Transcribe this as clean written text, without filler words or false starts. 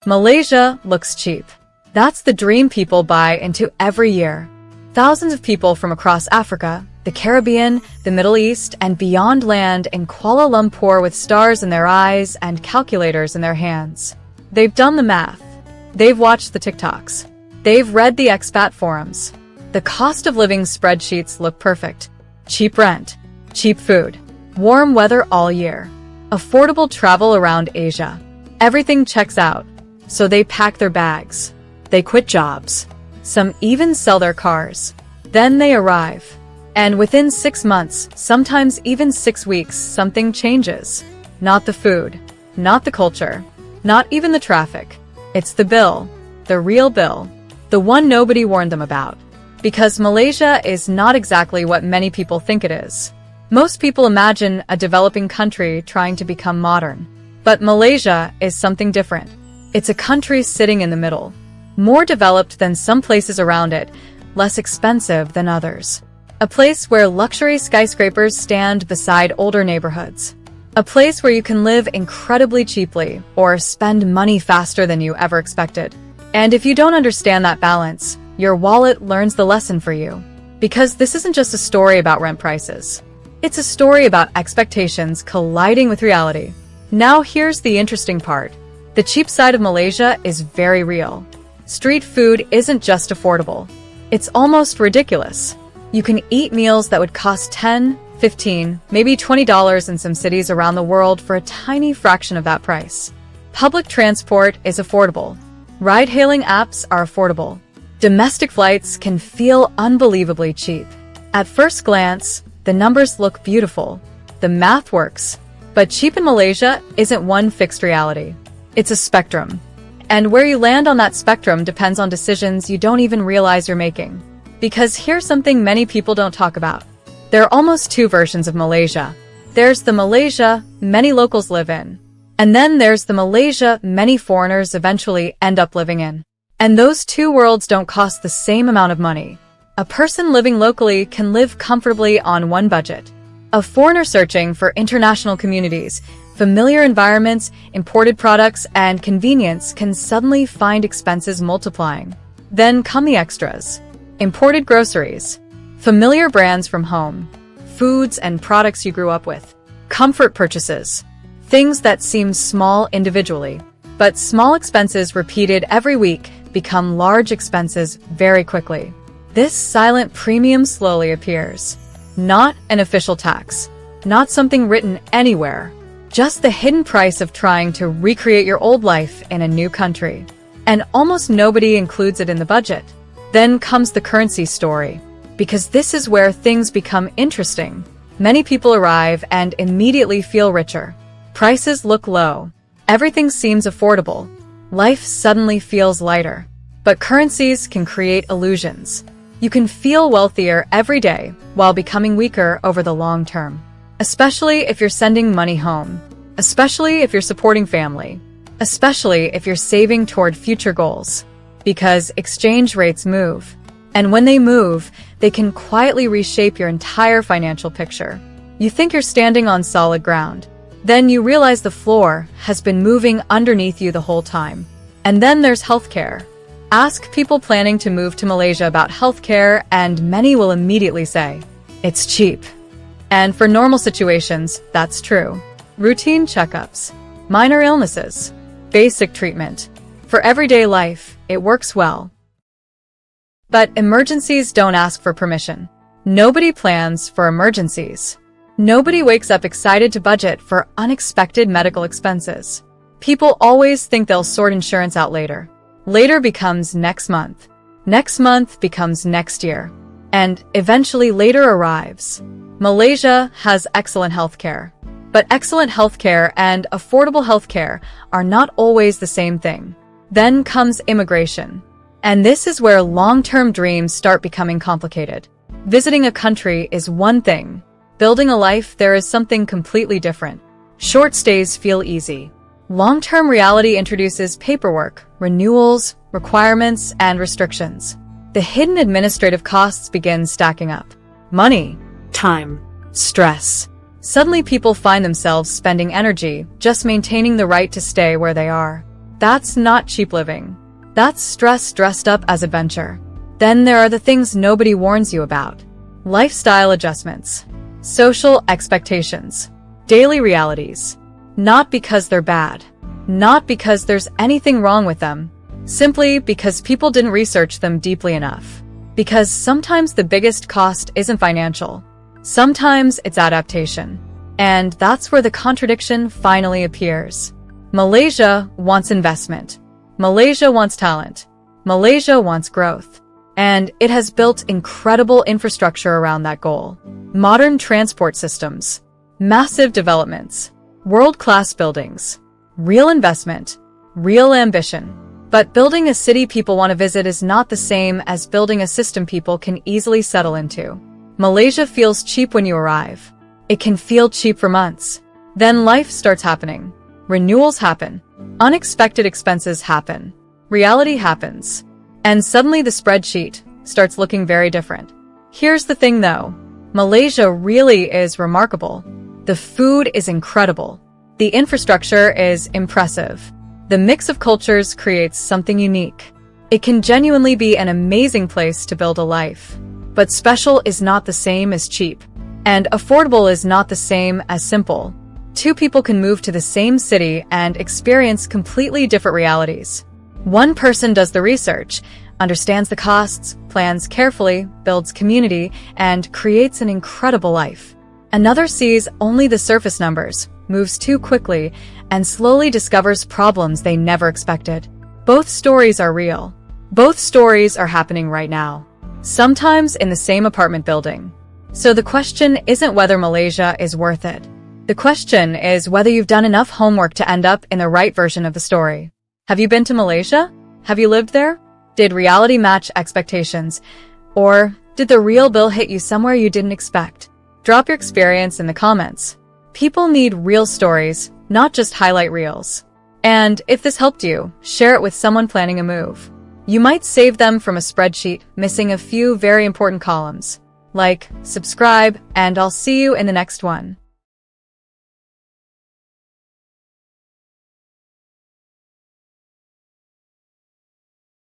Malaysia looks cheap. That's the dream people buy into every year. Thousands of people from across Africa, the Caribbean, the Middle East, and beyond land in Kuala Lumpur with stars in their eyes and calculators in their hands. They've done the math. They've watched the TikToks. They've read the expat forums. The cost of living spreadsheets look perfect. Cheap rent, cheap food, warm weather all year, affordable travel around Asia. Everything checks out. So they pack their bags. They quit jobs. Some even sell their cars. Then they arrive. And within 6 months, sometimes even 6 weeks, something changes. Not the food, not the culture, not even the traffic. It's the bill, the real bill, the one nobody warned them about. Because Malaysia is not exactly what many people think it is. Most people imagine a developing country trying to become modern. But Malaysia is something different. It's a country sitting in the middle. More developed than some places around it, less expensive than others. A place where luxury skyscrapers stand beside older neighborhoods. A place where you can live incredibly cheaply or spend money faster than you ever expected. And if you don't understand that balance, your wallet learns the lesson for you. Because this isn't just a story about rent prices. It's a story about expectations colliding with reality. Now here's the interesting part. The cheap side of Malaysia is very real. Street food isn't just affordable. It's almost ridiculous. You can eat meals that would cost $10, $15, maybe $20 in some cities around the world for a tiny fraction of that price. Public transport is affordable. Ride-hailing apps are affordable. Domestic flights can feel unbelievably cheap. At first glance, the numbers look beautiful. The math works. But cheap in Malaysia isn't one fixed reality. It's a spectrum. And where you land on that spectrum depends on decisions you don't even realize you're making. Because here's something many people don't talk about. There are almost two versions of Malaysia. There's the Malaysia many locals live in. And then there's the Malaysia many foreigners eventually end up living in. And those two worlds don't cost the same amount of money. A person living locally can live comfortably on one budget. A foreigner searching for international communities, familiar environments, imported products, and convenience can suddenly find expenses multiplying. Then come the extras. Imported groceries, familiar brands from home, foods and products you grew up with, comfort purchases, things that seem small individually, but small expenses repeated every week become large expenses very quickly. This silent premium slowly appears. Not an official tax, not something written anywhere, just the hidden price of trying to recreate your old life in a new country. And almost nobody includes it in the budget. Then comes the currency story, because this is where things become interesting. Many people arrive and immediately feel richer. Prices look low. Everything seems affordable. Life suddenly feels lighter. But currencies can create illusions. You can feel wealthier every day while becoming weaker over the long term. Especially if you're sending money home. Especially if you're supporting family. Especially if you're saving toward future goals. Because exchange rates move. And when they move, they can quietly reshape your entire financial picture. You think you're standing on solid ground. Then you realize the floor has been moving underneath you the whole time. And then there's healthcare. Ask people planning to move to Malaysia about healthcare, and many will immediately say, it's cheap. And for normal situations, that's true. Routine checkups, minor illnesses, basic treatment. For everyday life, it works well. But emergencies don't ask for permission. Nobody plans for emergencies. Nobody wakes up excited to budget for unexpected medical expenses. People always think they'll sort insurance out later. Later becomes next month. Next month becomes next year. And eventually later arrives. Malaysia has excellent healthcare. But excellent healthcare and affordable healthcare are not always the same thing. Then comes immigration. And this is where long-term dreams start becoming complicated. Visiting a country is one thing. Building a life there is something completely different. Short stays feel easy. Long-term reality introduces paperwork, renewals, requirements, and restrictions. The hidden administrative costs begin stacking up. Money, time, stress. Suddenly people find themselves spending energy just maintaining the right to stay where they are. that's not cheap living. That's stress dressed up as adventure. Then there are the things nobody warns you about. Lifestyle adjustments. Social expectations. Daily realities. Not because they're bad. Not because there's anything wrong with them. Simply because people didn't research them deeply enough. Because sometimes the biggest cost isn't financial. Sometimes it's adaptation. And that's where the contradiction finally appears. Malaysia wants investment. Malaysia wants talent. Malaysia wants growth. And it has built incredible infrastructure around that goal. Modern transport systems. Massive developments. World-class buildings. Real investment. Real ambition. But building a city people want to visit is not the same as building a system people can easily settle into. Malaysia feels cheap when you arrive. It can feel cheap for months. Then life starts happening. Renewals happen. Unexpected expenses happen. Reality happens. And suddenly the spreadsheet starts looking very different. Here's the thing though. Malaysia really is remarkable. The food is incredible. The infrastructure is impressive. The mix of cultures creates something unique. It can genuinely be an amazing place to build a life. But special is not the same as cheap. And affordable is not the same as simple. Two people can move to the same city and experience completely different realities. One person does the research, understands the costs, plans carefully, builds community, and creates an incredible life. Another sees only the surface numbers, moves too quickly, and slowly discovers problems they never expected. Both stories are real. Both stories are happening right now. Sometimes in the same apartment building. So the question isn't whether Malaysia is worth it. The question is whether you've done enough homework to end up in the right version of the story. Have you been to Malaysia? Have you lived there? Did reality match expectations? Or did the real bill hit you somewhere you didn't expect? Drop your experience in the comments. People need real stories, not just highlight reels. And if this helped you, share it with someone planning a move. You might save them from a spreadsheet missing a few very important columns. Like, subscribe, and I'll see you in the next one.